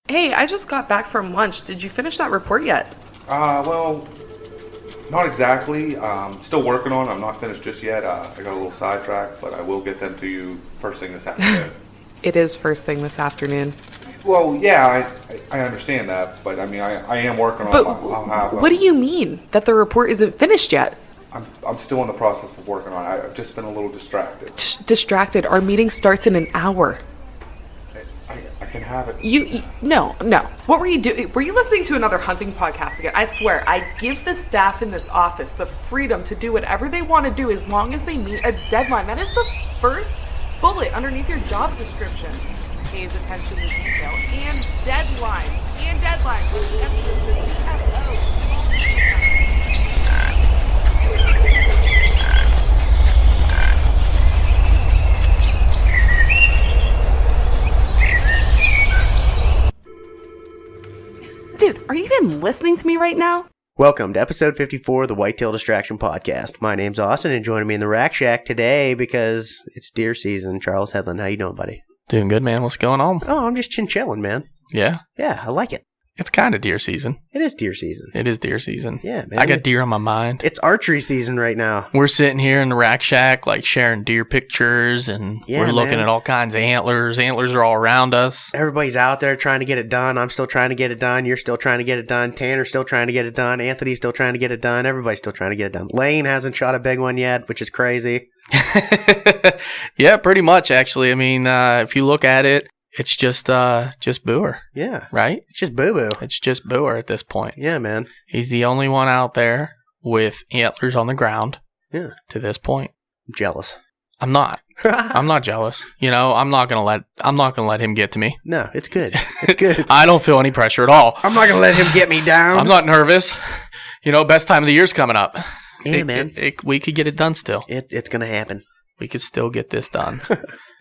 Hey, I just got back from lunch. Did you finish that report yet? Well, not exactly. Still working on it. I'm not finished just yet. I got a little sidetracked, but I will get them to you first thing this afternoon. It is first thing this afternoon. Well, yeah, I understand that, but I mean, I am working on it. What do you mean that the report isn't finished yet? I'm still in the process of working on it. I've just been a little distracted. Distracted? Our meeting starts in an hour. I can have it. No. What were you doing? Were you listening to another hunting podcast again? I swear, I give the staff in this office the freedom to do whatever they want to do as long as they meet a deadline. That is the first bullet underneath your job description. Pays attention to detail and deadlines. And deadlines. With emphasis. F-O. Dude, are you even listening to me right now? Welcome to episode 54 of the Whitetail Distraction Podcast. My name's Austin, and joining me in the Rack Shack today, because it's deer season, Charles Headland. How you doing, buddy? Doing good, man. What's going on? Oh, I'm just chin-chilling, man. Yeah? Yeah, I like it. It's kind of deer season. It is deer season. It is deer season. Yeah, man. I got deer on my mind. It's archery season right now. We're sitting here in the Rack Shack, like, sharing deer pictures, and we're looking at all kinds of antlers. Antlers are all around us. Everybody's out there trying to get it done. I'm still trying to get it done. You're still trying to get it done. Tanner's still trying to get it done. Anthony's still trying to get it done. Everybody's still trying to get it done. Lane hasn't shot a big one yet, which is crazy. Yeah, pretty much, actually. I mean, if you look at it, it's just Booer. Yeah. Right? It's just boo-boo. It's just Booer at this point. Yeah, man. He's the only one out there with antlers on the ground. Yeah. To this point. I'm jealous. I'm not. I'm not jealous. You know, I'm not gonna let him get to me. No, it's good. It's good. I don't feel any pressure at all. I'm not gonna let him get me down. I'm not nervous. You know, best time of the year's coming up. Yeah, man. We could get it done still. It's gonna happen. We could still get this done.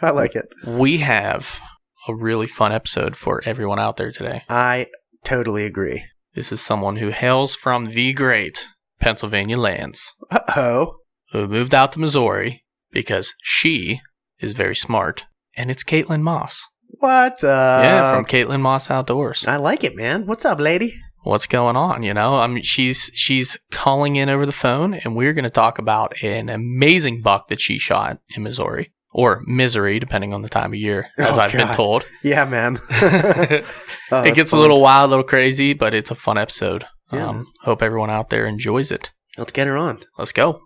I like it. We have a really fun episode for everyone out there today. I totally agree. This is someone who hails from the great Pennsylvania lands. Uh-oh. Who moved out to Missouri because she is very smart. And it's Kaitlyn Moss. What? Yeah, from Kaitlyn Moss Outdoors. I like it, man. What's up, lady? What's going on? You know, I mean, she's calling in over the phone, and we're going to talk about an amazing buck that she shot in Missouri. Or Misery, depending on the time of year, as I've been told. Yeah, man. It gets fun. A little wild, a little crazy, but it's a fun episode. Yeah. Hope everyone out there enjoys it. Let's get her on. Let's go.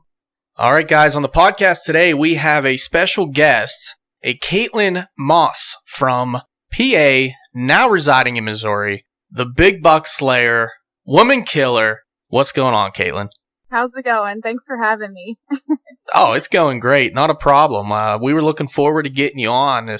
All right, guys. On the podcast today, we have a special guest, a Kaitlyn Moss from PA, now residing in Missouri, the big buck slayer, woman killer. What's going on, Kaitlyn? How's it going? Thanks for having me. Oh, it's going great. Not a problem. We were looking forward to getting you on.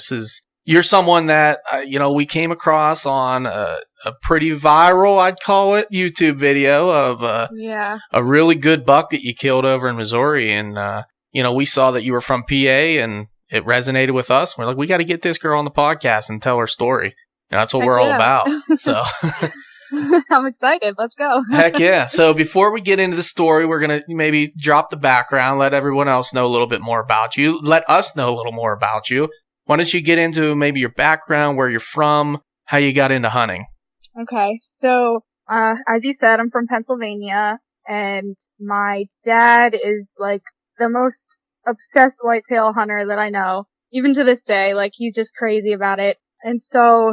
You're someone that, we came across on a pretty viral, I'd call it, YouTube video of a really good buck that you killed over in Missouri. And, we saw that you were from PA and it resonated with us. We're like, we got to get this girl on the podcast and tell her story. And that's what we're all about. So I'm excited. Let's go. Heck yeah. So before we get into the story, we're going to maybe drop the background, let everyone else know a little bit more about you. Let us know a little more about you. Why don't you get into maybe your background, where you're from, how you got into hunting? Okay. So, as you said, I'm from Pennsylvania, and my dad is like the most obsessed whitetail hunter that I know. Even to this day, like, he's just crazy about it. And so,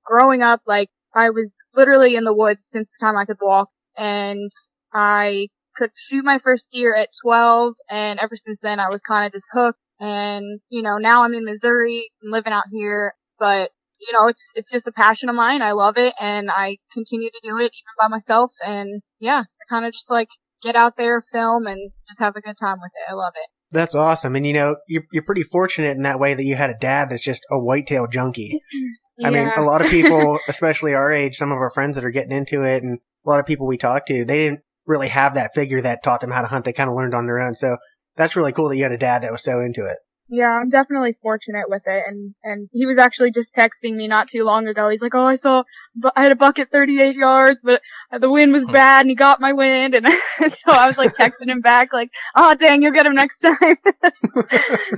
growing up, like, I was literally in the woods since the time I could walk, and I could shoot my first deer at 12, and ever since then I was kind of just hooked. And, now I'm in Missouri and living out here, but, it's just a passion of mine. I love it, and I continue to do it even by myself, and yeah, I kind of just like get out there, film, and just have a good time with it. I love it. That's awesome. And, you're pretty fortunate in that way that you had a dad that's just a whitetail junkie. Yeah. I mean, a lot of people, especially our age, some of our friends that are getting into it, and a lot of people we talk to, they didn't really have that figure that taught them how to hunt. They kind of learned on their own. So that's really cool that you had a dad that was so into it. Yeah, I'm definitely fortunate with it. And he was actually just texting me not too long ago. He's like, oh, I had a buck at 38 yards, but the wind was bad and he got my wind. And so I was like texting him back like, oh, dang, you'll get him next time.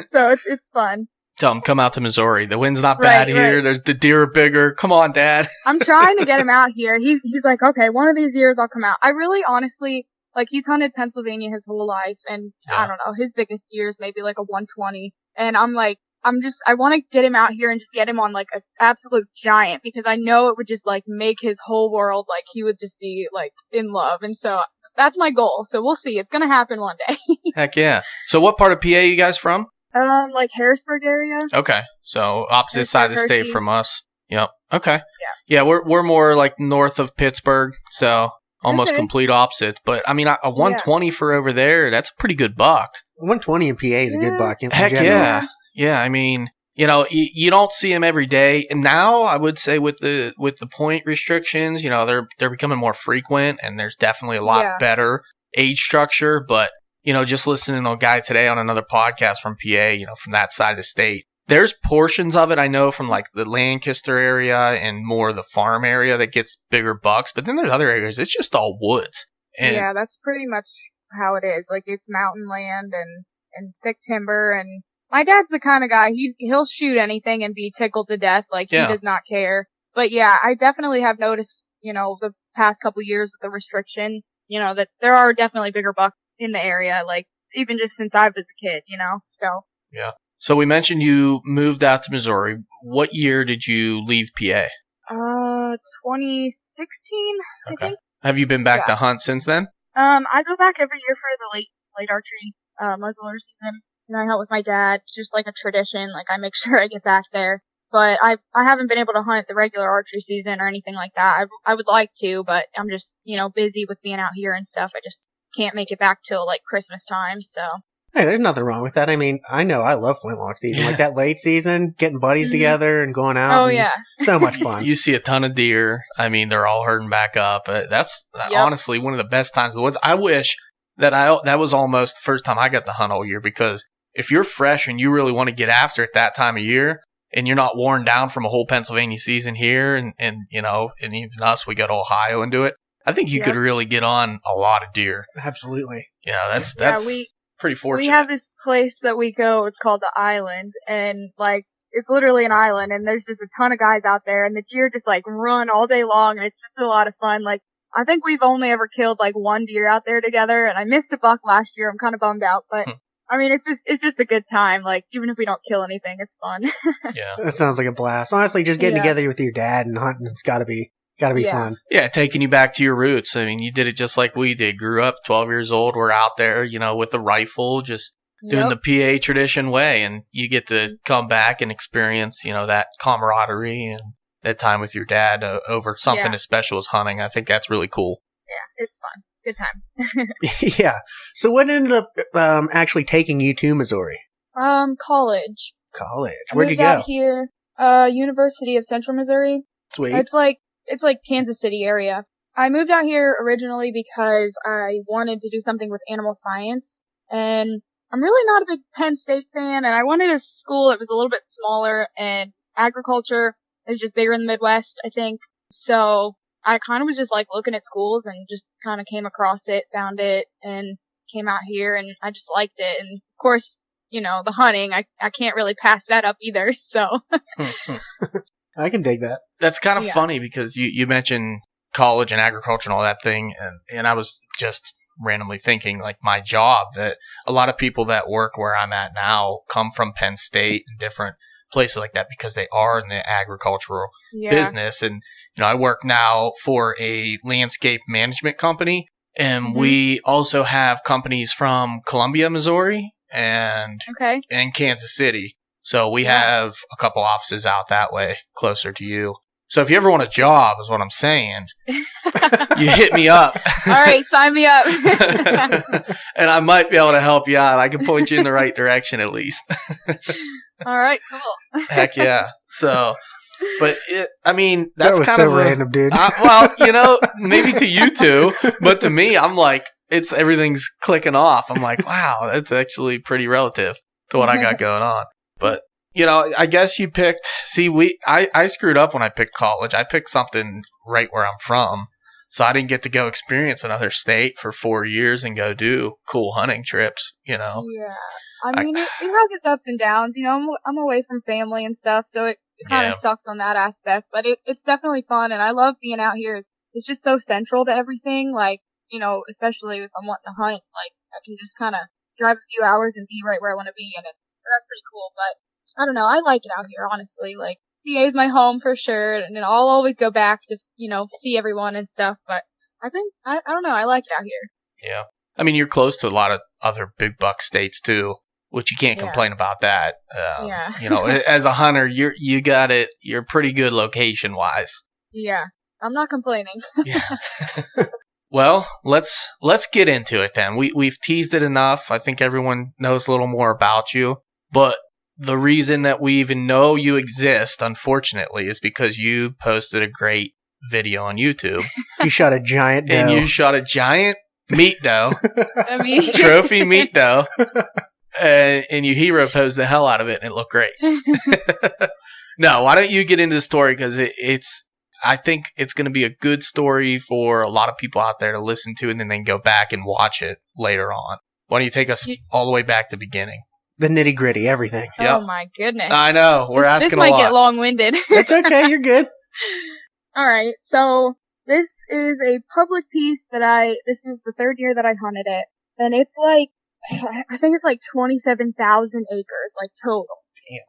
So it's fun. Tell him, come out to Missouri. The wind's not bad here. Right. There's the deer are bigger. Come on, Dad. I'm trying to get him out here. He's like, okay, one of these years I'll come out. I really honestly, like, he's hunted Pennsylvania his whole life, and Yeah. I don't know, his biggest year is maybe like a 120. And I'm like, I want to get him out here and just get him on like an absolute giant, because I know it would just like make his whole world, like he would just be like in love. And so that's my goal. So we'll see. It's going to happen one day. Heck yeah. So what part of PA you guys from? Like Harrisburg area. Okay. So opposite side of the state Hershey. from us. Yep. Okay. Yeah, we're more like north of Pittsburgh, so almost Okay. complete opposite. But I mean, a 120 for over there, that's a pretty good buck. 120 in PA is a good Yeah. buck. In Heck general. yeah. Yeah, I mean, you don't see them every day. And now I would say with the point restrictions, they're becoming more frequent, and there's definitely a lot better age structure. But, just listening to a guy today on another podcast from PA, from that side of the state, there's portions of it I know from like the Lancaster area and more the farm area that gets bigger bucks. But then there's other areas, it's just all woods. And Yeah, that's pretty much how it is. Like, it's mountain land and thick timber, and my dad's the kind of guy, he'll shoot anything and be tickled to death. Like, Yeah. he does not care. But yeah, I definitely have noticed, the past couple years with the restriction, that there are definitely bigger bucks in the area, like, even just since I was a kid, so. Yeah. So we mentioned you moved out to Missouri. What year did you leave PA? 2016, I Okay. think. Have you been back to hunt since then? I go back every year for the late archery, muzzleloader season. And I hunt with my dad. It's just like a tradition. Like, I make sure I get back there. But I haven't been able to hunt the regular archery season or anything like that. I would like to, but I'm just, busy with being out here and stuff. I just can't make it back till like Christmas time, so. Hey, there's nothing wrong with that. I mean, I know I love flintlock season. Like that late season, getting buddies Mhm. together and going out. Oh, and yeah. So much fun. You see a ton of deer. I mean, they're all herding back up. That's honestly one of the best times in the woods. I wish that that was almost the first time I got to hunt all year, because if you're fresh and you really want to get after it that time of year, and you're not worn down from a whole Pennsylvania season here, and even us, we go to Ohio and do it, I think you could really get on a lot of deer. Absolutely. That's pretty fortunate. We have this place that we go, it's called the Island, and like, it's literally an island, and there's just a ton of guys out there, and the deer just like run all day long, and it's just a lot of fun. Like, I think we've only ever killed like one deer out there together, and I missed a buck last year. I'm kind of bummed out, but I mean, it's just a good time. Like, even if we don't kill anything, it's fun. Yeah. That sounds like a blast. Honestly, just getting Yeah. together with your dad and hunting, it's gotta be fun. Yeah, taking you back to your roots. I mean, you did it just like we did. Grew up 12 years old. We're out there, with a rifle, just doing the PA tradition way. And you get to come back and experience, that camaraderie and that time with your dad over something as special as hunting. I think that's really cool. Yeah, it's fun. Good time. Yeah. So what ended up actually taking you to Missouri? College. College. I Where'd you moved go? out here, University of Central Missouri. Sweet. It's like Kansas City area. I moved out here originally because I wanted to do something with animal science, and I'm really not a big Penn State fan, and I wanted a school that was a little bit smaller, and agriculture is just bigger in the Midwest, I think. So I kind of was just like looking at schools and just kind of came across it, found it, and came out here, and I just liked it. And of course, the hunting, I can't really pass that up either, so. I can dig that. That's kind of funny because you mentioned college and agriculture and all that thing, and I was just randomly thinking, like, my job, that a lot of people that work where I'm at now come from Penn State and different places like that because they are in the agricultural business. And, I work now for a landscape management company, and we also have companies from Columbia, Missouri, and Kansas City. So we have a couple offices out that way, closer to you. So if you ever want a job, is what I'm saying, you hit me up. All right, sign me up. And I might be able to help you out. I can point you in the right direction at least. All right, cool. Heck yeah. So, but that's that was kind so of random, dude. Maybe to you two, but to me, I'm like, everything's clicking off. I'm like, wow, that's actually pretty relative to what I got going on. But, I guess you picked, I screwed up when I picked college. I picked something right where I'm from. So I didn't get to go experience another state for 4 years and go do cool hunting trips, Yeah. I mean, it has its ups and downs. You know, I'm away from family and stuff, so it kind of sucks on that aspect. But it's definitely fun, and I love being out here. It's just so central to everything. Like, you know, especially if I'm wanting to hunt, like I can just kind of drive a few hours and be right where I want to be, and so that's pretty cool. But I don't know, I like it out here, honestly. Like, PA is my home for sure, and then I'll always go back to, you know, see everyone and stuff. But I think I don't know, I like it out here. Yeah. I mean, you're close to a lot of other big buck states too, which you can't complain about that. Yeah. You know, as a hunter, you got it. You're pretty good location wise. Yeah. I'm not complaining. Yeah. Well, let's get into it then. We've teased it enough. I think everyone knows a little more about you. But the reason that we even know you exist, unfortunately, is because you posted a great video on YouTube. You shot a giant doe. And you shot a giant meat doe. I mean, Trophy meat doe. And you hero posed the hell out of it, and it looked great. No, why don't you get into the story? Because I think it's going to be a good story for a lot of people out there to listen to, and then they can go back and watch it later on. Why don't you take us all the way back to the beginning? The nitty gritty, everything. Oh Yep. my goodness. I know. We're asking a lot. This might get long-winded. It's okay. You're good. Alright, so this is a public piece this is the third year that I hunted it. And it's like, I think it's like 27,000 acres, like total.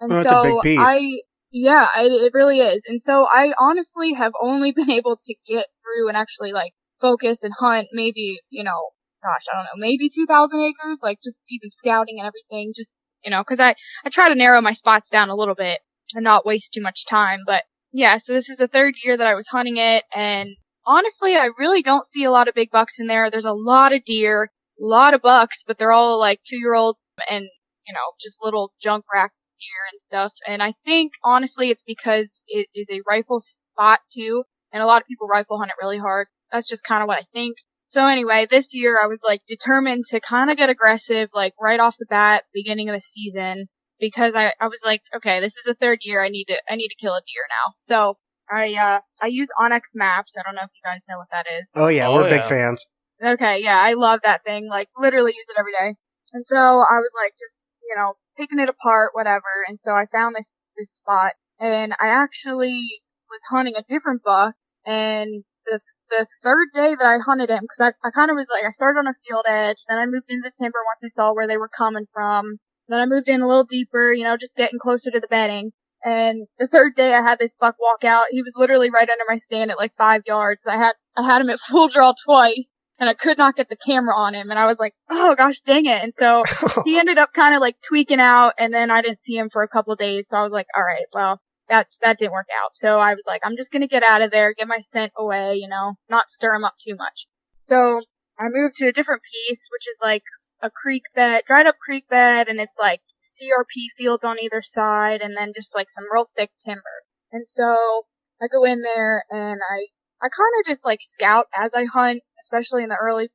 And that's so a big piece. it really is. And so I honestly have only been able to get through and actually like focus and hunt maybe, you know, gosh, I don't know, maybe 2,000 acres, like just even scouting and everything, just, you know, cause I try to narrow my spots down a little bit and not waste too much time. But yeah, so this is the third year that I was hunting it, and honestly, I really don't see a lot of big bucks in there. There's a lot of deer, a lot of bucks, but they're all like 2-year-old and, you know, just little junk rack deer and stuff. And I think honestly it's because it is a rifle spot too, and a lot of people rifle hunt it really hard. That's just kind of what I think. So anyway, this year I was like determined to kind of get aggressive, like right off the bat, beginning of the season, because I was like, okay, this is the third year. I need to kill a deer now. So I use Onyx Maps. I don't know if you guys know what that is. Oh yeah, we're big fans. Okay, yeah, I love that thing. Like, literally use it every day. And so I was like, just, you know, picking it apart, whatever. And so I found this spot, and I actually was hunting a different buck. And the third day that I hunted him, because I kind of was like, I started on a field edge, then I moved into the timber once I saw where they were coming from. Then I moved in a little deeper, you know, just getting closer to the bedding. And the third day I had this buck walk out. He was literally right under my stand at like 5 yards. I had him at full draw twice, and I could not get the camera on him. And I was like, oh gosh, dang it. And so he ended up kind of like tweaking out, and then I didn't see him for a couple of days. So I was like, all right, well, that didn't work out. So I was like, I'm just going to get out of there, get my scent away, you know, not stir him up too much. So I moved to a different piece, which is like a creek bed, dried up creek bed, and it's like CRP fields on either side, and then just like some real thick timber. And so I go in there, and I kind of just like scout as I hunt, especially in the early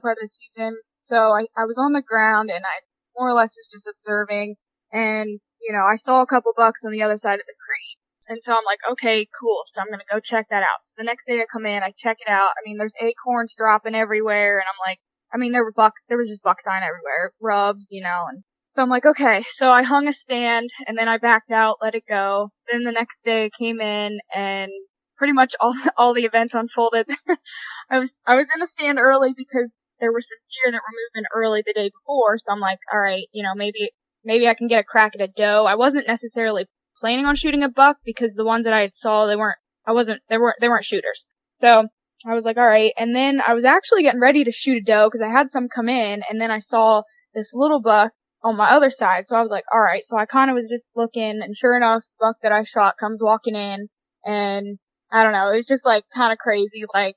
part of the season. So I was on the ground, and I more or less was just observing, and, you know, I saw a couple bucks on the other side of the creek. And so I'm like, okay, cool. So I'm going to go check that out. So the next day I come in, I check it out. I mean, there's acorns dropping everywhere, and I'm like, I mean, there was just buck sign everywhere, rubs, you know, and so I'm like, okay. So I hung a stand, and then I backed out, let it go. Then the next day I came in, and pretty much all the events unfolded. I was in the stand early because there were some deer that were moving early the day before. So I'm like, all right, you know, maybe I can get a crack at a doe. I wasn't necessarily planning on shooting a buck because the ones that I had saw, they weren't shooters. So I was like, all right. And then I was actually getting ready to shoot a doe because I had some come in, and then I saw this little buck on my other side. So I was like, all right. So I kind of was just looking, and sure enough, the buck that I shot comes walking in, and I don't know, it was just like kind of crazy. Like,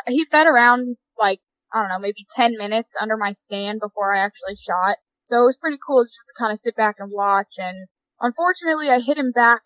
he fed around like, I don't know, maybe 10 minutes under my stand before I actually shot. So it was pretty cool just to kind of sit back and watch. And unfortunately, I hit him back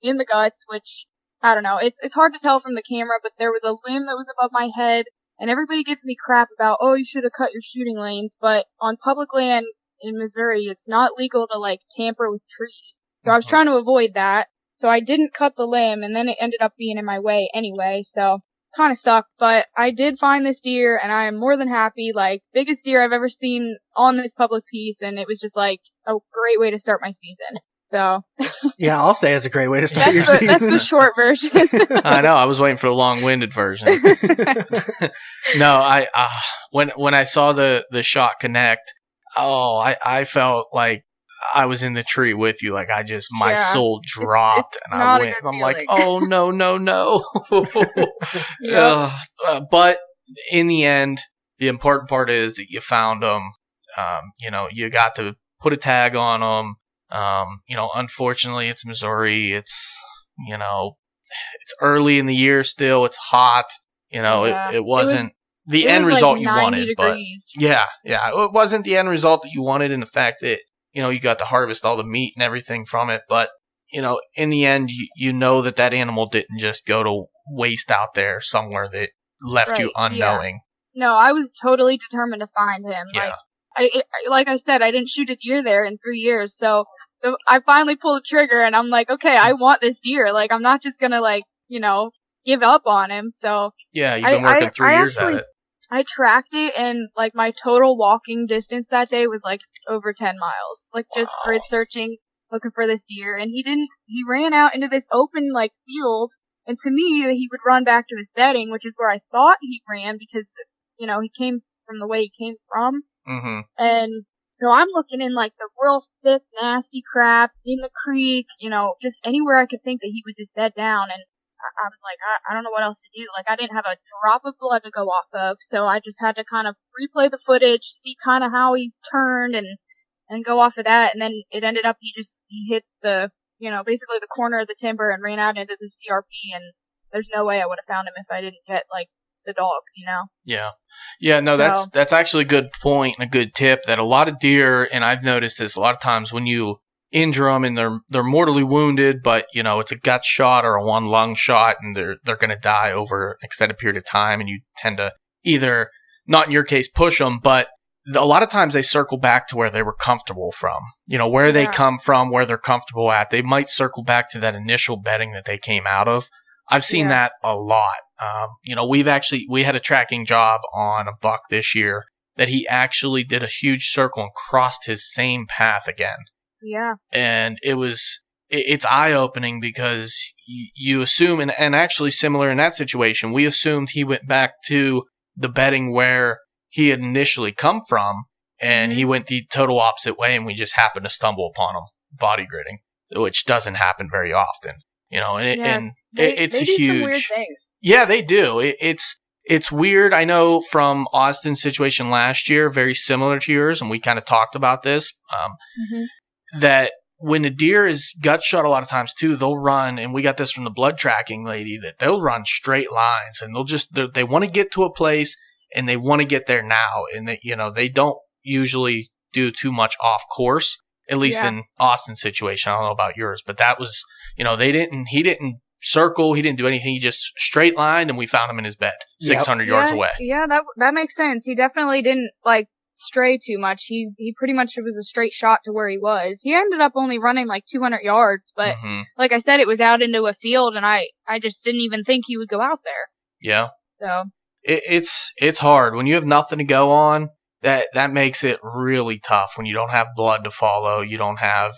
in the guts, which, I don't know, it's hard to tell from the camera, but there was a limb that was above my head, and everybody gives me crap about, oh, you should have cut your shooting lanes, but on public land in Missouri, it's not legal to, like, tamper with trees. So I was trying to avoid that. So I didn't cut the limb, and then it ended up being in my way anyway. So kind of sucked, but I did find this deer, and I am more than happy. Like, biggest deer I've ever seen on this public piece, and it was just like a great way to start my season. So Yeah, I'll say it's a great way to start your season. that's the short version. I know. I was waiting for the long-winded version. No, when I saw the shot connect, I felt like I was in the tree with you. Like my soul dropped, and I went. I'm like, oh no. But in the end, the important part is that you found them. You got to put a tag on them. Unfortunately, it's Missouri. It's early in the year still. It's hot. It wasn't the end result you wanted, degrees. But yeah, it wasn't the end result that you wanted in the fact that, you got to harvest all the meat and everything from it. But, in the end, you know that animal didn't just go to waste out there somewhere that left you unknowing. Yeah. No, I was totally determined to find him. Yeah. Like I said, I didn't shoot a deer there in 3 years, so I finally pulled the trigger, and I'm like, okay, I want this deer. Like, I'm not just gonna, give up on him. So yeah, you've been working 3 years at it. I tracked it, and my total walking distance that day was over 10 miles. Just grid searching, looking for this deer, and he ran out into this open field, and to me he would run back to his bedding, which is where I thought he ran because he came from the way he came from. Mm-hmm. And so I'm looking in the real thick, nasty crap in the creek, just anywhere I could think that he would just bed down. And I'm like, I don't know what else to do. I didn't have a drop of blood to go off of, so I just had to kind of replay the footage, see kind of how he turned, and go off of that. And then it ended up he hit the, basically the corner of the timber and ran out into the CRP. And there's no way I would have found him if I didn't get the dogs, Yeah, no, that's actually a good point and a good tip that a lot of deer, and I've noticed this a lot of times when you injure them and they're mortally wounded, but it's a gut shot or a one lung shot, and they're going to die over an extended period of time, and you tend to either, not in your case, push them, but a lot of times they circle back to where they were comfortable from, where they come from, where they're comfortable at. They might circle back to that initial bedding that they came out of. I've seen that a lot. We had a tracking job on a buck this year that he actually did a huge circle and crossed his same path again. Yeah. And it's eye-opening because you assume, and actually similar in that situation, we assumed he went back to the bedding where he had initially come from, and he went the total opposite way, and we just happened to stumble upon him body gridding, which doesn't happen very often. It's they huge. Do some weird things. Yeah, they do. It's weird. I know from Austin's situation last year, very similar to yours, and we kind of talked about this, that when a deer is gut shot a lot of times too, they'll run, and we got this from the blood tracking lady, that they'll run straight lines, and they want to get to a place, and they want to get there now, and they don't usually do too much off course, at least in Austin's situation. I don't know about yours, but that was, he didn't circle, he didn't do anything, he just straight lined, and we found him in his bed 600 yards away. Yeah, that makes sense. He definitely didn't stray too much. He pretty much was a straight shot to where he was. He ended up only running 200 yards, but like I said, it was out into a field, and I just didn't even think he would go out there. Yeah. So it's hard when you have nothing to go on. That makes it really tough when you don't have blood to follow. You don't have,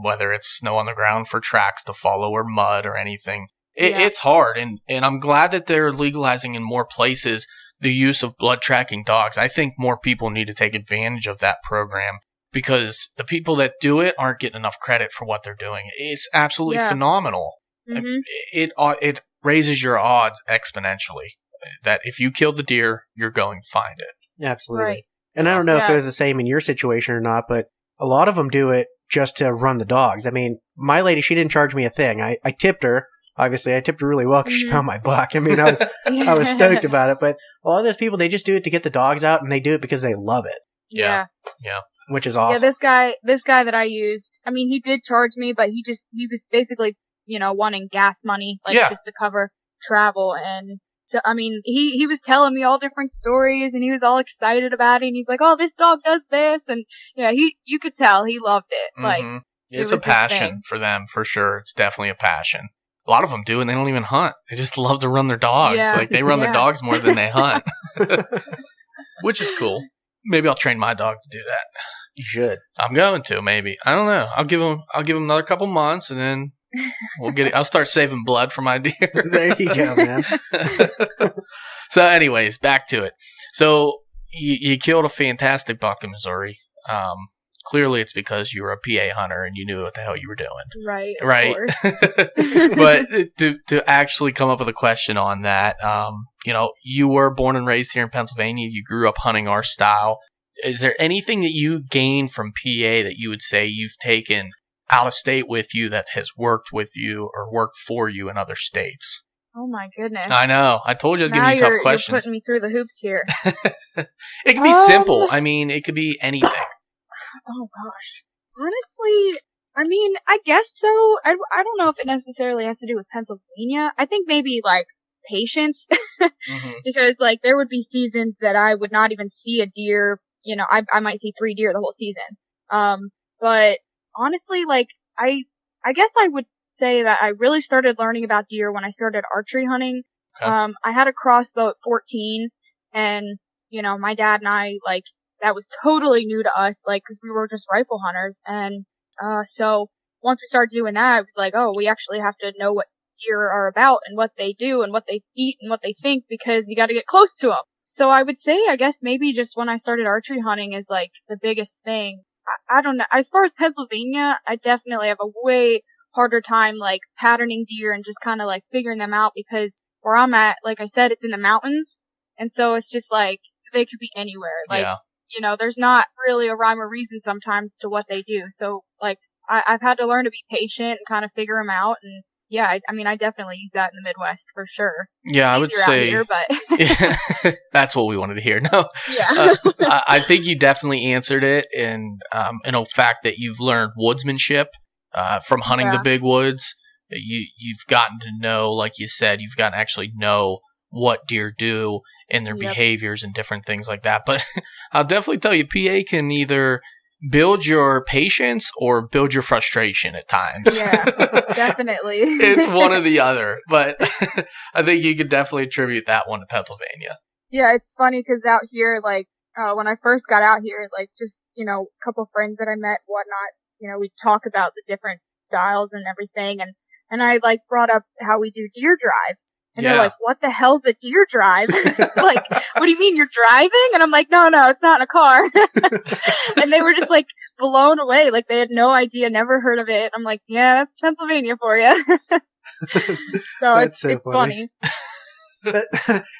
whether it's snow on the ground for tracks to follow or mud or anything. It's hard. And I'm glad that they're legalizing in more places the use of blood tracking dogs. I think more people need to take advantage of that program because the people that do it aren't getting enough credit for what they're doing. It's absolutely phenomenal. It raises your odds exponentially that if you kill the deer, you're going to find it. Absolutely. Right. And I don't know if it was the same in your situation or not, but a lot of them do it just to run the dogs. I mean, my lady, she didn't charge me a thing. I tipped her. Obviously, I tipped her really well because she found my buck. I mean, I was stoked about it. But a lot of those people, they just do it to get the dogs out, and they do it because they love it. Yeah. Which is awesome. Yeah, this guy that I used, I mean, he did charge me, but he was basically, wanting gas money, just to cover travel. And so, I mean, he was telling me all different stories, and he was all excited about it, and he's like, oh, this dog does this, and you could tell he loved it. It's a passion for them, for sure. It's definitely a passion. A lot of them do, and they don't even hunt. They just love to run their dogs. Yeah. Like, they run their Yeah. dogs more than they hunt, which is cool. Maybe I'll train my dog to do that. You should. I'm going to, maybe. I don't know. I'll give him another couple months, and then I'll start saving blood for my deer. There you go, man. So, anyways, back to it. So, you killed a fantastic buck in Missouri. Clearly, it's because you were a PA hunter and you knew what the hell you were doing. Right. Of Right. course. But to actually come up with a question on that, you were born and raised here in Pennsylvania. You grew up hunting our style. Is there anything that you gained from PA that you would say you've taken out of state with you that has worked with you or worked for you in other states? Oh my goodness. I know. I told you I was Now giving you tough you're questions. putting me through the hoops here. It can be simple. I mean, it could be anything. Oh gosh. Honestly, I mean, I guess so. I don't know if it necessarily has to do with Pennsylvania. I think maybe like patience. Mm-hmm. Because like there would be seasons that I would not even see a deer, I might see 3 deer the whole season. But honestly, like I guess I would say that I really started learning about deer when I started archery hunting. Okay. I had a crossbow at 14 and, my dad and I, like, that was totally new to us, like, cause we were just rifle hunters. And, so once we started doing that, it was like, oh, we actually have to know what deer are about and what they do and what they eat and what they think because you gotta get close to them. So I would say, I guess maybe just when I started archery hunting is like the biggest thing. I don't know. As far as Pennsylvania, I definitely have a way harder time like patterning deer and just kind of like figuring them out because where I'm at, like I said, it's in the mountains. And so it's just like they could be anywhere. Like, there's not really a rhyme or reason sometimes to what they do. So like I've had to learn to be patient and kind of figure them out. And yeah, I mean, I definitely use that in the Midwest for sure. Yeah, I would Easier out say here, but that's what we wanted to hear. No, yeah. I think you definitely answered it in fact that you've learned woodsmanship from hunting the big woods. You've gotten to know, like you said, you've gotten to actually know what deer do and their behaviors and different things like that. But I'll definitely tell you, PA can either build your patience or build your frustration at times. Yeah, definitely. It's one or the other, but I think you could definitely attribute that one to Pennsylvania. Yeah, it's funny because out here, like, when I first got out here, like, just, a couple friends that I met, whatnot, we'd talk about the different styles and everything, and I, like, brought up how we do deer drives. And they're like, what the hell's a deer drive? Like, what do you mean you're driving? And I'm like, no, it's not in a car. And they were just like blown away. Like they had no idea, never heard of it. I'm like, yeah, that's Pennsylvania for you. So it's funny.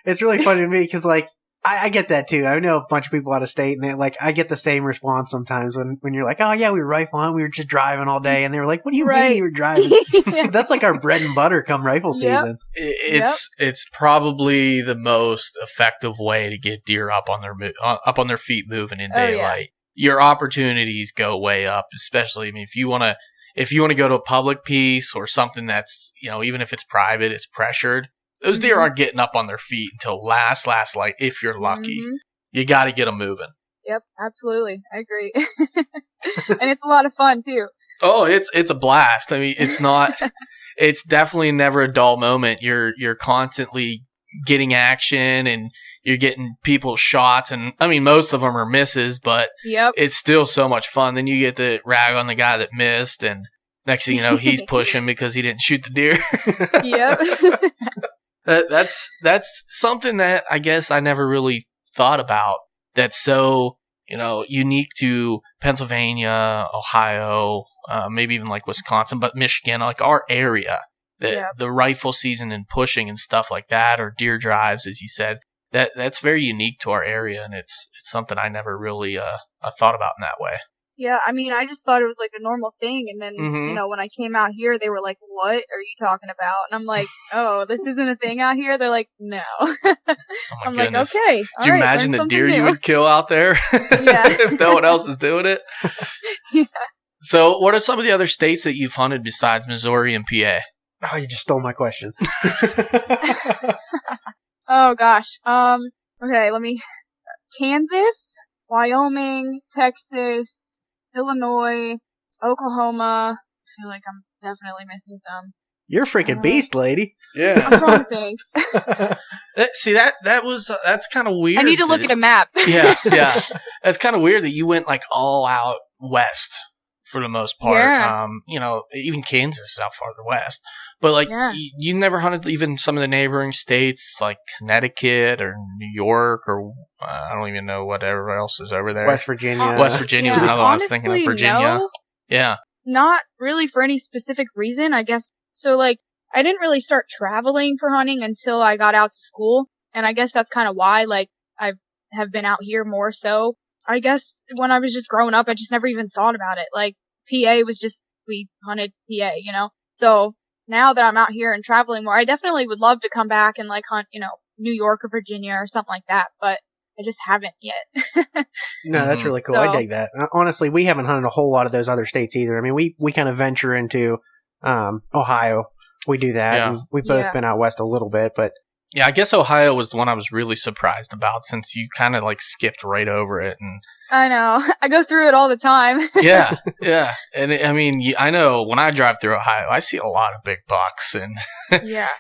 It's really funny to me because like, I get that too. I know a bunch of people out of state, and I get the same response sometimes when you're like, "Oh yeah, we were rifle hunting, we were just driving all day," and they were like, "What do you mean you were driving?" That's like our bread and butter come rifle season. It's probably the most effective way to get deer up on their feet moving in daylight. Your opportunities go way up, especially if you want to go to a public piece or something that's even if it's private, it's pressured. Those deer aren't getting up on their feet until last light, if you're lucky. Mm-hmm. You got to get them moving. Yep, absolutely. I agree. And it's a lot of fun, too. Oh, it's a blast. I mean, it's definitely never a dull moment. You're constantly getting action and you're getting people's shots. And, I mean, most of them are misses, but it's still so much fun. Then you get to rag on the guy that missed, and next thing you know, he's pushing because he didn't shoot the deer. Yep. That's something that I guess I never really thought about. That's so unique to Pennsylvania, Ohio, maybe even like Wisconsin, but Michigan, like our area. The rifle season and pushing and stuff like that, or deer drives, as you said. That's very unique to our area, and it's something I never really thought about in that way. Yeah, I mean, I just thought it was like a normal thing, and then, when I came out here, they were like, what are you talking about? And I'm like, oh, this isn't a thing out here? They're like, no. I'm goodness. Like, okay. Could you imagine the deer you would kill out there if no one else is doing it? Yeah. So what are some of the other states that you've hunted besides Missouri and PA? Oh, you just stole my question. Oh, gosh. Okay, Kansas, Wyoming, Texas, Illinois, Oklahoma. I feel like I'm definitely missing some. You're a freaking beast, lady. Yeah. I'm trying to think. See, that's kind of weird. I need to look at a map. Yeah. That's kind of weird that you went like all out west for the most part. Yeah. Even Kansas is out farther west. But like, you never hunted even some of the neighboring states like Connecticut or New York or I don't even know whatever else is over there. West Virginia. West Virginia was another one I was thinking of. Honestly, Virginia. no. Yeah. Not really for any specific reason, I guess. So, like, I didn't really start traveling for hunting until I got out to school. And I guess that's kind of why, like, I have been out here more so. I guess when I was just growing up, I just never even thought about it. Like, PA was just, we hunted PA, you know? So, now that I'm out here and traveling more, I definitely would love to come back and, like, hunt, New York or Virginia or something like that. But I just haven't yet. No, that's really cool. I dig that. Honestly, we haven't hunted a whole lot of those other states either. I mean, we kind of venture into Ohio. We do that. Yeah. And we've both been out west a little bit, but yeah, I guess Ohio was the one I was really surprised about since you kind of like skipped right over it. And I know. I go through it all the time. yeah. And I know when I drive through Ohio, I see a lot of big bucks and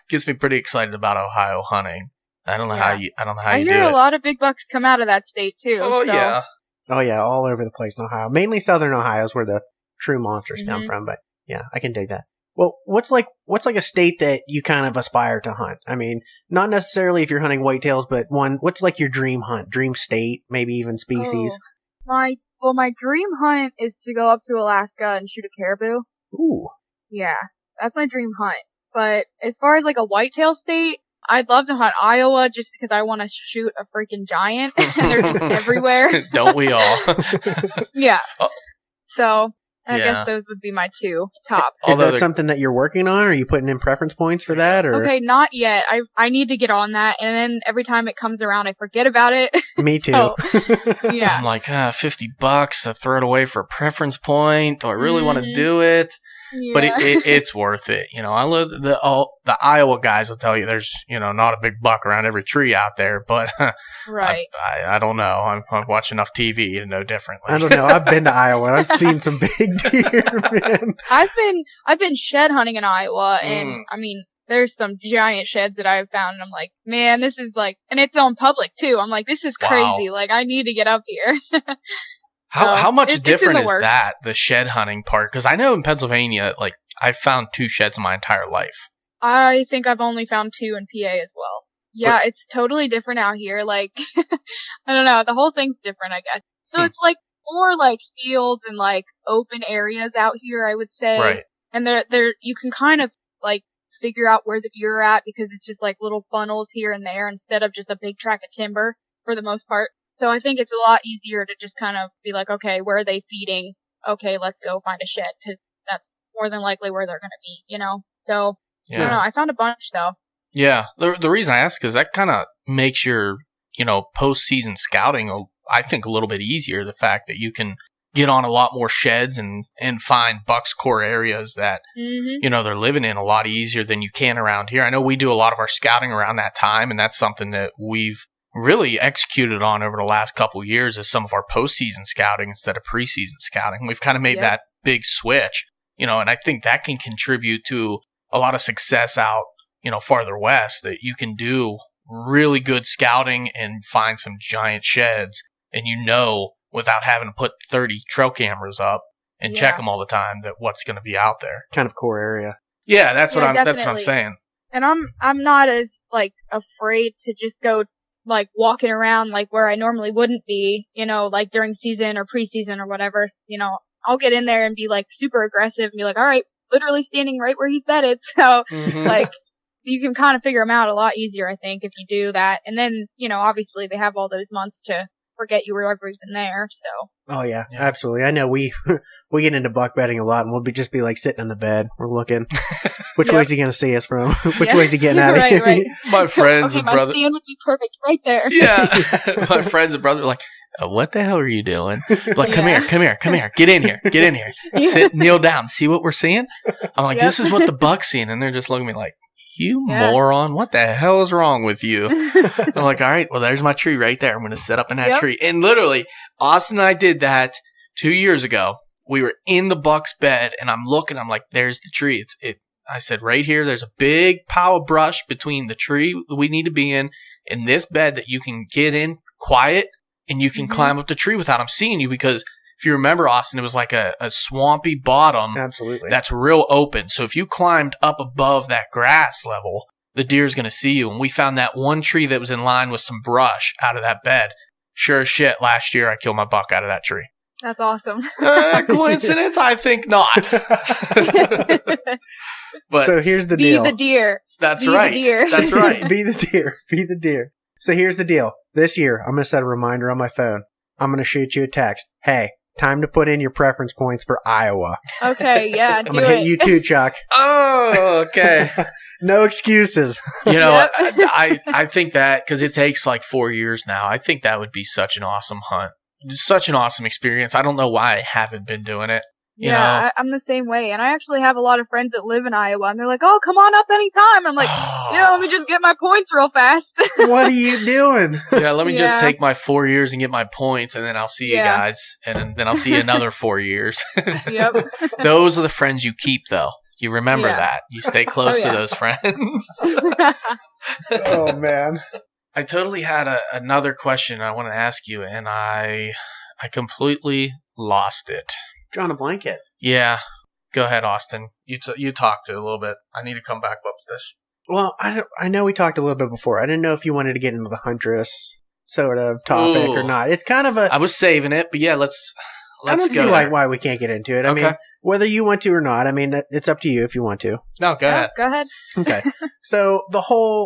gets me pretty excited about Ohio hunting. I don't know how you do it. I hear a lot of big bucks come out of that state too. Oh, so. yeah. Oh, yeah, all over the place in Ohio. Mainly southern Ohio is where the true monsters come from, but yeah, I can dig that. Well, what's like a state that you kind of aspire to hunt? I mean, not necessarily if you're hunting whitetails, but what's like your dream hunt, dream state, maybe even species? My dream hunt is to go up to Alaska and shoot a caribou. Ooh. Yeah, that's my dream hunt. But as far as like a whitetail state, I'd love to hunt Iowa just because I want to shoot a freaking giant and they're just everywhere. Don't we all? Yeah. Oh. So I guess those would be my two top. Is that something that you're working on? Are you putting in preference points for that? Or? Okay, not yet. I need to get on that, and then every time it comes around, I forget about it. Me too. So, yeah. I'm like, $50 to throw it away for a preference point. Do I really want to do it? Yeah. But it's worth it. I love the Iowa guys will tell you there's, not a big buck around every tree out there, but right. I don't know. I watch enough TV to know differently. I don't know. I've been to Iowa. I've seen some big deer, man. I've been shed hunting in Iowa, and I mean, there's some giant sheds that I've found, and I'm like, man, this is like, and it's on public too. I'm like, this is crazy. Like, I need to get up here. How much different is that, the shed hunting part? Because I know in Pennsylvania, like, I've found 2 sheds in my entire life. I think I've only found 2 in PA as well. Yeah, it's totally different out here. Like, I don't know, the whole thing's different, I guess. So it's like more like fields and like open areas out here, I would say. Right. And they're you can kind of like figure out where the deer are at because it's just like little funnels here and there instead of just a big tract of timber for the most part. So I think it's a lot easier to just kind of be like, okay, where are they feeding? Okay, let's go find a shed because that's more than likely where they're going to be, So, I don't know. I found a bunch, though. Yeah. The reason I ask is that kind of makes your, post-season scouting, I think, a little bit easier. The fact that you can get on a lot more sheds and find bucks core areas that, they're living in a lot easier than you can around here. I know we do a lot of our scouting around that time, and that's something that we've really executed on over the last couple of years as some of our postseason scouting instead of preseason scouting. We've kind of made that big switch, and I think that can contribute to a lot of success out, farther west, that you can do really good scouting and find some giant sheds and without having to put 30 trail cameras up and check them all the time that what's going to be out there. Kind of core area. Yeah, that's what I'm saying. And I'm not as like afraid to just go like walking around like where I normally wouldn't be, like during season or preseason or whatever, I'll get in there and be like super aggressive and be like, all right, literally standing right where he's bedded. So like you can kind of figure them out a lot easier, I think, if you do that. And then, obviously they have all those months to forget you were ever even there. So. Oh yeah, absolutely. I know we get into buck bedding a lot, and we'll just be like sitting in the bed. We're looking, which way's he going to see us from? Which way's he getting out of here? Right. My friends and brother. My stand would be perfect right there. Yeah. My friends and brother are like, what the hell are you doing? Like, come here. Get in here. Sit, kneel down. See what we're seeing? I'm like, this is what the buck's seeing. And they're just looking at me like, you moron, what the hell is wrong with you? I'm like, all right, well, there's my tree right there. I'm going to set up in that tree. And literally, Austin and I did that 2 years ago. We were in the buck's bed, and I'm looking. I'm like, there's the tree. I said, right here, there's a big pile of brush between the tree we need to be in this bed that you can get in quiet and you can climb up the tree without them seeing you. Because if you remember, Austin, it was like a swampy bottom. Absolutely. That's real open. So if you climbed up above that grass level, the deer's going to see you. And we found that one tree that was in line with some brush out of that bed. Sure as shit, last year I killed my buck out of that tree. That's awesome. Coincidence? I think not. But so here's the Be deal. the deer. That's Be right. the deer. That's right. Be the deer. Be the deer. So here's the deal. This year, I'm going to set a reminder on my phone. I'm going to shoot you a text. Hey, time to put in your preference points for Iowa. Okay, yeah, I'm do going to it. hit you too, Chuck. Oh, okay. No excuses. You know, Yep. I think that because it takes like 4 years now, I think that would be such an awesome hunt. Such an awesome experience. I don't know why I haven't been doing it. You know? I'm the same way. And I actually have a lot of friends that live in Iowa, and they're like, oh, come on up anytime. I'm like, let me just get my points real fast. What are you doing? Yeah, let me just Yeah. take my 4 years and get my points, and then I'll see you Yeah. guys, and then I'll see you another 4 years. Yep. Those are the friends you keep, though. You remember Yeah. that. You stay close yeah. to those friends. Oh, man. I totally had another question I want to ask you, and I completely lost it. Drawing a blanket. Yeah. Go ahead, Austin. You talked a little bit. I need to come back up to this. Well, I know we talked a little bit before. I didn't know if you wanted to get into the Huntress sort of topic or Ooh. not. It's kind of a... I was saving it, but yeah, let's I don't go see there. why we can't get into it. I Okay. mean, whether you want to or not, I mean, it's up to you if you want to. No, go ahead. Go ahead. Okay. So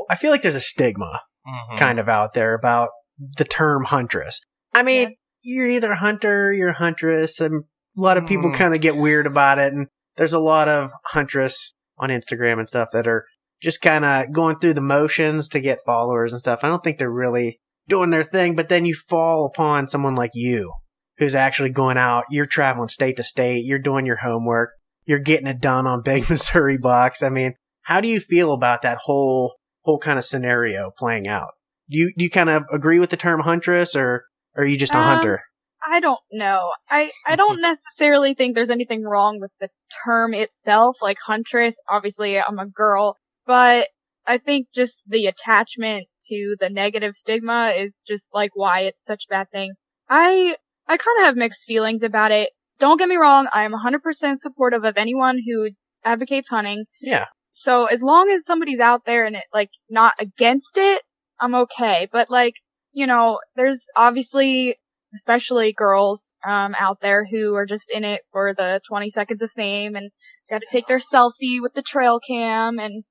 I feel like there's a stigma Mhm. kind of out there about the term Huntress. I mean, you're either a hunter, you're a Huntress, and a lot of people kind of get weird about it. And there's a lot of Huntress on Instagram and stuff that are just kind of going through the motions to get followers and stuff. I don't think they're really doing their thing, but then you fall upon someone like you who's actually going out, you're traveling state to state, you're doing your homework, you're getting it done on big Missouri bucks. I mean, how do you feel about that whole kind of scenario playing out? Do you kind of agree with the term Huntress, or are you just a hunter? I don't know. I don't necessarily think there's anything wrong with the term itself, like Huntress. Obviously, I'm a girl, but I think just the attachment to the negative stigma is just like why it's such a bad thing. I kind of have mixed feelings about it. Don't get me wrong, I am 100% supportive of anyone who advocates hunting. Yeah. So as long as somebody's out there and it, like, not against it, I'm okay. But, like, you know, there's obviously, especially girls, out there who are just in it for the 20 seconds of fame and gotta take their selfie with the trail cam and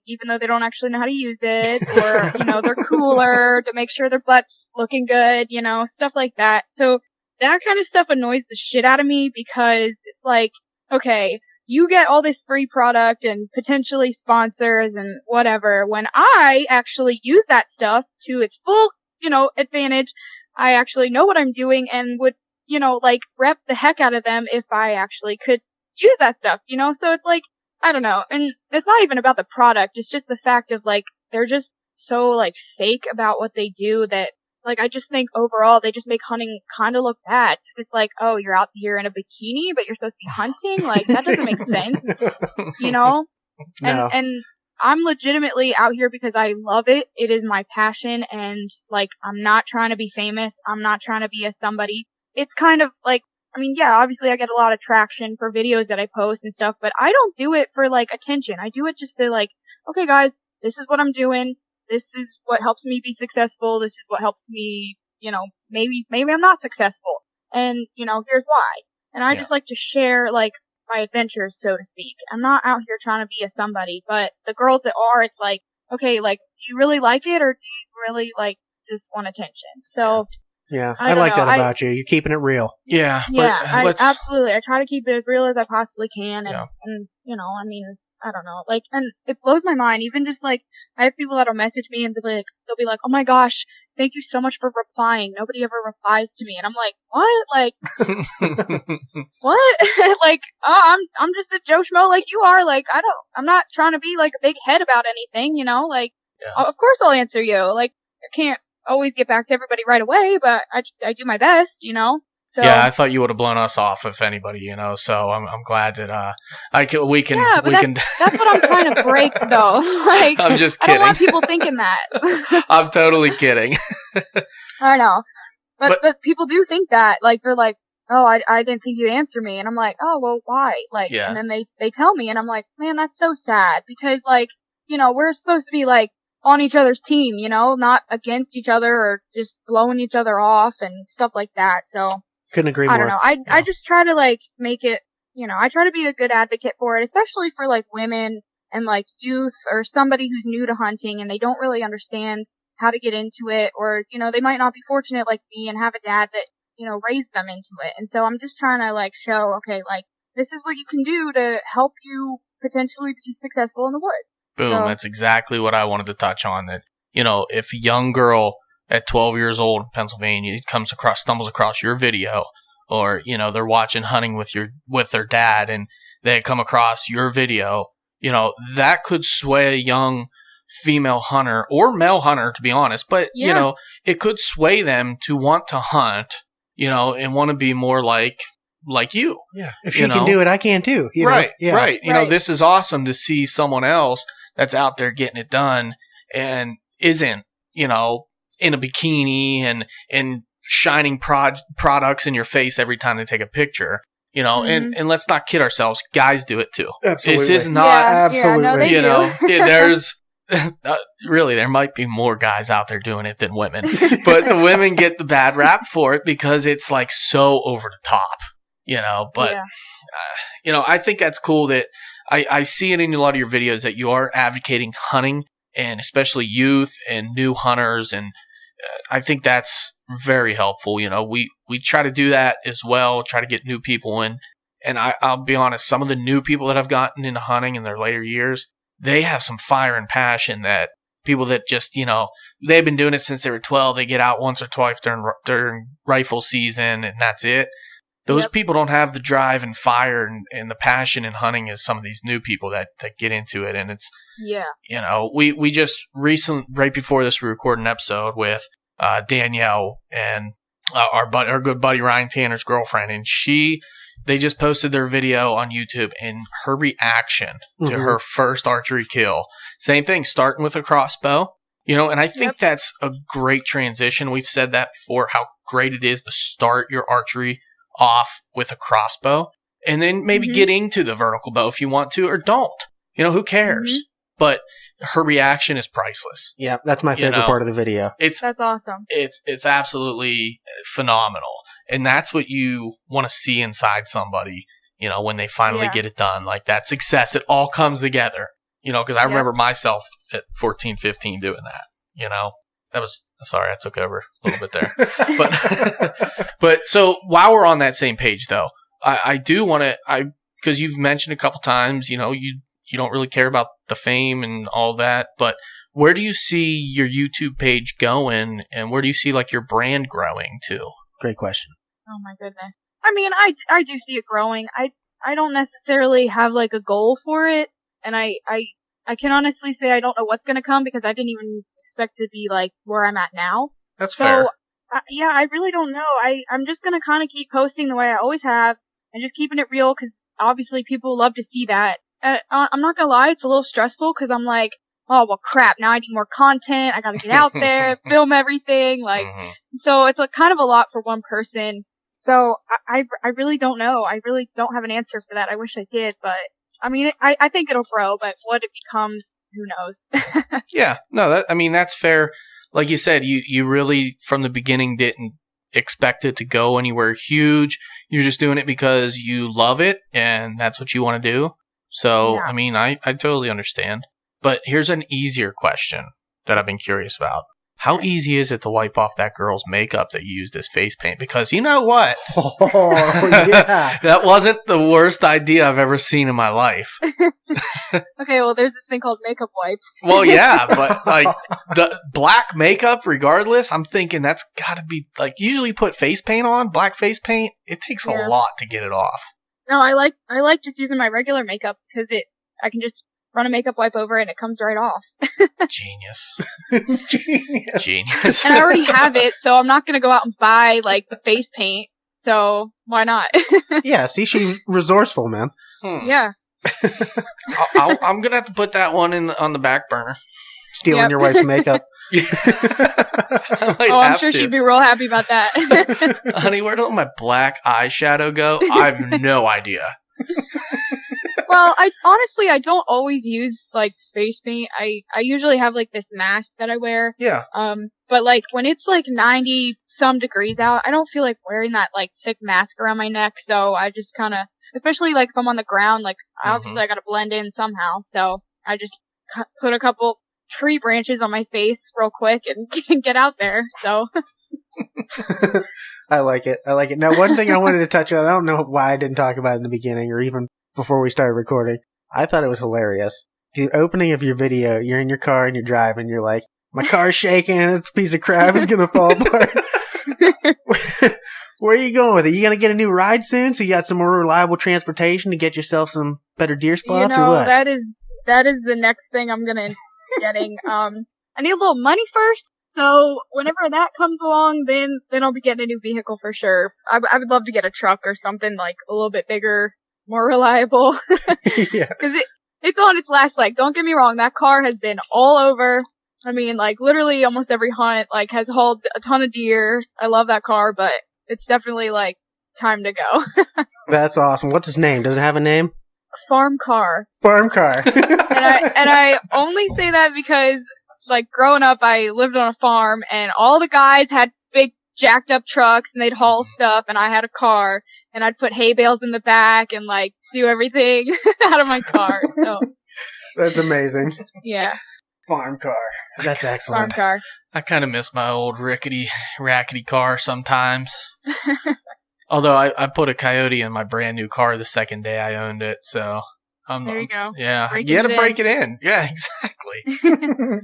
even though they don't actually know how to use it, or, you know, they're cooler to make sure their butt's looking good, you know, stuff like that. So that kind of stuff annoys the shit out of me because it's like, okay, you get all this free product and potentially sponsors and whatever. When I actually use that stuff to its full, you know, advantage, I actually know what I'm doing and would, you know, like, rep the heck out of them if I actually could use that stuff, you know? So it's like, I don't know. And it's not even about the product. It's just the fact of, like, they're just so, like, fake about what they do that, like, I just think overall they just make hunting kind of look bad. 'Cause it's like, oh, you're out here in a bikini, but you're supposed to be hunting? Like, that doesn't make sense, you know? No. And I'm legitimately out here because I love it. It is my passion, and, like, I'm not trying to be famous. I'm not trying to be a somebody. It's kind of like, I mean, yeah, obviously I get a lot of traction for videos that I post and stuff, but I don't do it for, like, attention. I do it just to, like, okay, guys, this is what I'm doing. This is what helps me be successful. This is what helps me, you know, maybe I'm not successful. And, you know, here's why. And I just like to share, like, my adventures, so to speak. I'm not out here trying to be a somebody, but the girls that are, it's like, okay, like, do you really like it, or do you really, like, just want attention? So, Yeah, I I don't like know. that about you. You're keeping it real. Yeah. yeah, But absolutely. I try to keep it as real as I possibly can, and, Yeah. and, you know, I mean, I don't know, like, and it blows my mind, even just, like, I have people that'll message me and they'll be like, oh my gosh, thank you so much for replying. Nobody ever replies to me. And I'm like, what? Like, what? Like, oh, I'm just a Joe Schmo like you are. Like, I'm not trying to be, like, a big head about anything, you know? Like, of course I'll answer you. Like, I can't always get back to everybody right away, but I do my best, you know? So, Yeah, I thought you would have blown us off if anybody, So I'm glad that we can. yeah, but that's what I'm trying to break, though. Like, I'm just I kidding. don't want people thinking that. I'm totally kidding. I know, but people do think that. Like, they're like, oh, I didn't think you'd answer me, and I'm like, oh, well, why? Like, Yeah. And then they tell me, and I'm like, man, that's so sad because, like, we're supposed to be like on each other's team, not against each other or just blowing each other off and stuff like that. So. Couldn't agree more. I don't know. I just try to like make it, I try to be a good advocate for it, especially for like women and like youth or somebody who's new to hunting and they don't really understand how to get into it, or, they might not be fortunate like me and have a dad that, raised them into it. And so I'm just trying to like show, okay, like this is what you can do to help you potentially be successful in the woods. Boom. So, that's exactly what I wanted to touch on. That, if a young girl at 12 years old in Pennsylvania stumbles across your video, or, they're watching hunting with their dad and they come across your video, that could sway a young female hunter or male hunter, to be honest, but, yeah. It could sway them to want to hunt, and want to be more like you. Yeah. If she can do it, I can too. Right. Yeah. Right. Right. This is awesome to see someone else that's out there getting it done and isn't, in a bikini and shining products in your face every time they take a picture, Mm-hmm. and let's not kid ourselves. Guys do it too. Absolutely. This is not, absolutely. Yeah, no, they do. there's really, there might be more guys out there doing it than women, but the women get the bad rap for it because it's like so over the top, but, Yeah. I think that's cool that I see it in a lot of your videos that you are advocating hunting and especially youth and new hunters. And I think that's very helpful. We try to do that as well, try to get new people in. And I'll be honest, some of the new people that have gotten into hunting in their later years, they have some fire and passion that people that just, they've been doing it since they were 12. They get out once or twice during rifle season and that's it. Those people don't have the drive and fire and the passion in hunting as some of these new people that get into it. And it's, we just right before this, we recorded an episode with Danielle and our good buddy Ryan Tanner's girlfriend, and they just posted their video on YouTube, and her reaction to her first archery kill, same thing, starting with a crossbow, and I think that's a great transition. We've said that before, how great it is to start your archery off with a crossbow and then maybe get into the vertical bow if you want to, or don't, who cares? But her reaction is priceless. Yeah, that's my favorite part of the video. That's awesome. It's absolutely phenomenal. And that's what you want to see inside somebody, when they finally get it done. Like that success, it all comes together, because I remember myself at 14, 15 doing that, that was, sorry, I took over a little bit there. But so while we're on that same page though, I do want to, because you've mentioned a couple times, you don't really care about the fame and all that, but where do you see your YouTube page going, and where do you see like your brand growing to? Great question. Oh my goodness. I mean, I do see it growing. I don't necessarily have like a goal for it, and I can honestly say I don't know what's gonna come because I didn't even expect to be like where I'm at now. That's fair. I really don't know. I'm just gonna kind of keep posting the way I always have and just keeping it real because obviously people love to see that. I'm not gonna lie, it's a little stressful because I'm like, oh well crap, now I need more content, I gotta get out there, film everything, like, so it's like kind of a lot for one person. So I really don't know. I really don't have an answer for that. I wish I did, but I mean, I think it'll grow, but what it becomes, who knows? Yeah, no, that's fair. Like you said, you really from the beginning didn't expect it to go anywhere huge. You're just doing it because you love it and that's what you want to do. So, Yeah. I mean, I totally understand. But here's an easier question that I've been curious about. How easy is it to wipe off that girl's makeup that you used as face paint? Because you know what? Oh, yeah. That wasn't the worst idea I've ever seen in my life. Okay, well, there's this thing called makeup wipes. Well, yeah, but like the black makeup, regardless, I'm thinking that's got to be like usually put face paint on, black face paint. It takes a lot to get it off. No, I like just using my regular makeup because I can just run a makeup wipe over it and it comes right off. Genius. Genius. And I already have it, so I'm not gonna go out and buy like the face paint. so why not? Yeah, see, she's resourceful, man. Yeah. I'm gonna have to put that one on the back burner. Stealing your wife's makeup. I'm sure she'd be real happy about that. Honey, where did my black eyeshadow go? I have no idea. Well, I don't always use like face paint. I usually have like this mask that I wear. Yeah. But like when it's like 90 some degrees out, I don't feel like wearing that like thick mask around my neck. So I just kind of, especially like if I'm on the ground, like obviously I gotta blend in somehow. So I just put a couple tree branches on my face real quick and get out there. So. I like it. Now, one thing I wanted to touch on, I don't know why I didn't talk about it in the beginning or even before we started recording. I thought it was hilarious. The opening of your video, you're in your car and you're driving, you're like, my car's shaking, this piece of crap is going to fall apart. Where are you going with it? You going to get a new ride soon so you got some more reliable transportation to get yourself some better deer spots or what? that is the next thing I'm going to be getting. I need a little money first. So whenever that comes along, then I'll be getting a new vehicle for sure. I would love to get a truck or something like a little bit bigger, more reliable. Yeah. Cause it's on its last leg. Don't get me wrong. That car has been all over. I mean, like literally almost every hunt, like has hauled a ton of deer. I love that car, but it's definitely like time to go. That's awesome. What's its name? Does it have a name? Farm car. Farm car. and I only say that because like growing up, I lived on a farm and all the guys had big jacked up trucks and they'd haul stuff and I had a car and I'd put hay bales in the back and like do everything out of my car. So that's amazing. Yeah. Farm car. That's excellent. Farm car. I kind of miss my old rackety car sometimes. Although I put a Coyote in my brand new car the second day I owned it, so there you go. Yeah, you had to break it in. Yeah, exactly.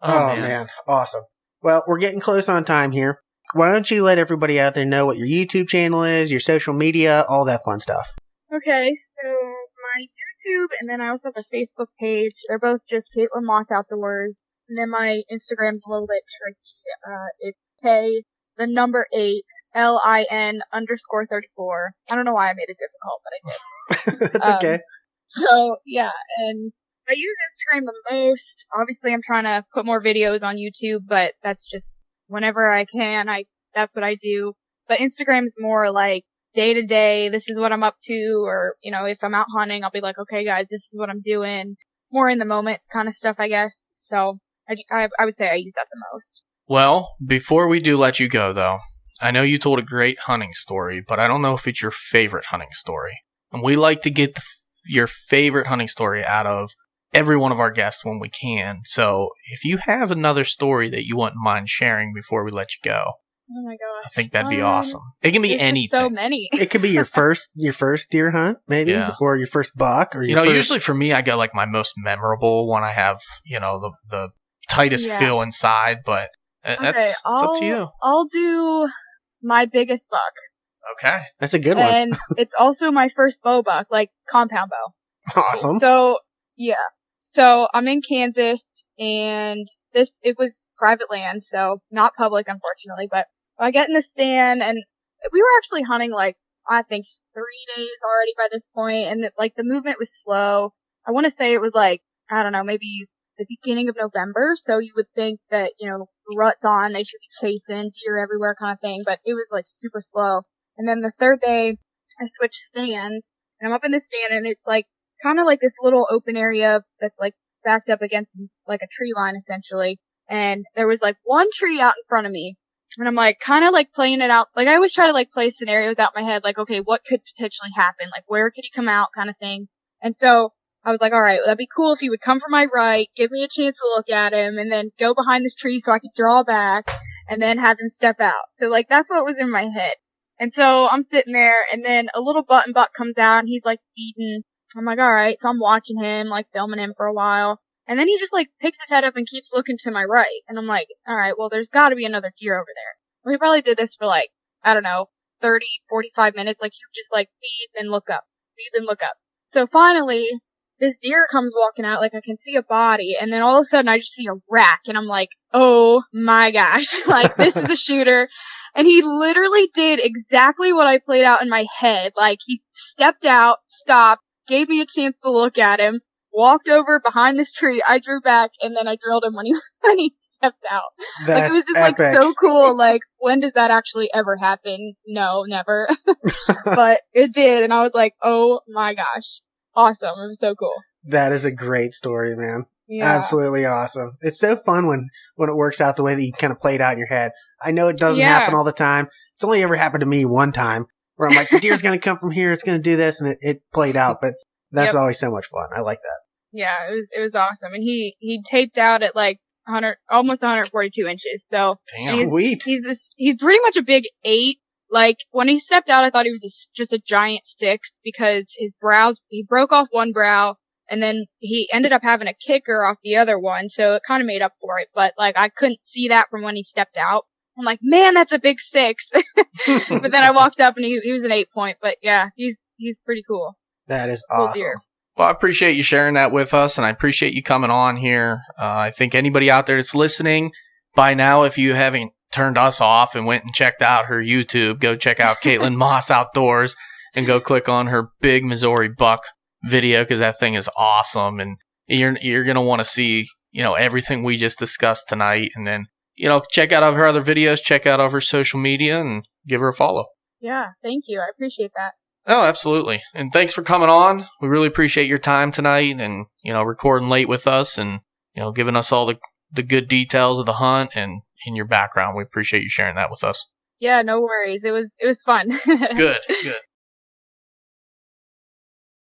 Oh man, awesome. Well, we're getting close on time here. Why don't you let everybody out there know what your YouTube channel is, your social media, all that fun stuff. Okay, so my YouTube and then I also have a Facebook page. They're both just Kaitlyn Moss Outdoors. And then my Instagram's a little bit tricky. It's K8 LIN_34. I don't know why I made it difficult, but I did. That's okay. So yeah, and I use Instagram the most. Obviously, I'm trying to put more videos on YouTube, but that's just whenever I can. That's what I do. But Instagram's more like day to day. This is what I'm up to, or if I'm out hunting, I'll be like, okay, guys, this is what I'm doing. More in the moment kind of stuff, I guess. So I would say I use that the most. Well, before we do let you go, though, I know you told a great hunting story, but I don't know if it's your favorite hunting story. And we like to get your favorite hunting story out of every one of our guests when we can. So if you have another story that you wouldn't mind sharing before we let you go, oh my gosh, I think that'd be awesome. It can be anything. So many. It could be your first deer hunt, maybe, or your first buck, or usually for me, I got like my most memorable one. I have the tightest feel inside, but it's up to you. I'll do my biggest buck. Okay, that's a good one. And it's also my first bow buck, like compound bow. Awesome. So yeah, so I'm in Kansas, and it was private land, so not public, unfortunately. But I get in the stand, and we were actually hunting like I think 3 days already by this point, and the movement was slow. I want to say it was like I don't know, maybe the beginning of November, so you would think that the rut's on, they should be chasing deer everywhere, kind of thing. But it was like super slow. And then the third day, I switched stands, and I'm up in the stand, and it's like kind of like this little open area that's like backed up against like a tree line essentially. And there was like one tree out in front of me, and I'm like kind of like playing it out. Like I always try to like play scenarios out in my head, like okay, what could potentially happen? Like where could he come out, kind of thing. And so I was like, all right, well, that'd be cool if he would come from my right, give me a chance to look at him, and then go behind this tree so I could draw back, and then have him step out. So like that's what was in my head. And so I'm sitting there, and then a little button buck comes out, and he's like feeding. I'm like, all right. So I'm watching him, like filming him for a while. And then he just like picks his head up and keeps looking to my right. And I'm like, all right, well, there's got to be another deer over there. Well, he probably did this for like, I don't know, 30, 45 minutes. Like he would just like feed and look up, feed and look up. So finally, this deer comes walking out, like I can see a body, and then all of a sudden I just see a rack, and I'm like, oh my gosh, like this is a shooter. And he literally did exactly what I played out in my head. Like, he stepped out, stopped, gave me a chance to look at him, walked over behind this tree, I drew back, and then I drilled him when he stepped out. Like, it was just, epic. like, so cool. Like, when does that actually ever happen? No, never. But it did, and I was like, oh my gosh. Awesome. It was so cool. That is a great story, man. Yeah. Absolutely awesome. It's so fun when it works out the way that you kind of played out in your head. I know it doesn't happen all the time. It's only ever happened to me one time where I'm like, the deer's going to come from here. It's going to do this. And it played out. But that's always so much fun. I like that. Yeah, it was awesome. And he taped out at like almost 142 inches. So Sweet. He's pretty much a big 8. Like, when he stepped out, I thought he was just a giant 6 because he broke off one brow, and then he ended up having a kicker off the other one, so it kind of made up for it. But, like, I couldn't see that from when he stepped out. I'm like, man, that's a big 6. But then I walked up and he was an 8-point. But yeah, he's pretty cool. That is Cool awesome. deer. Well, I appreciate you sharing that with us, and I appreciate you coming on here. I think anybody out there that's listening, by now, if you haven't turned us off and went and checked out her YouTube, go check out Kaitlyn Moss Outdoors and go click on her big Missouri buck video, because that thing is awesome. And you're going to want to see, everything we just discussed tonight. And then, check out her other videos, check out her social media, and give her a follow. Yeah, thank you. I appreciate that. Oh, absolutely. And thanks for coming on. We really appreciate your time tonight and, recording late with us and, giving us all the good details of the hunt and in your background. We appreciate you sharing that with us. Yeah, no worries. It was fun. Good.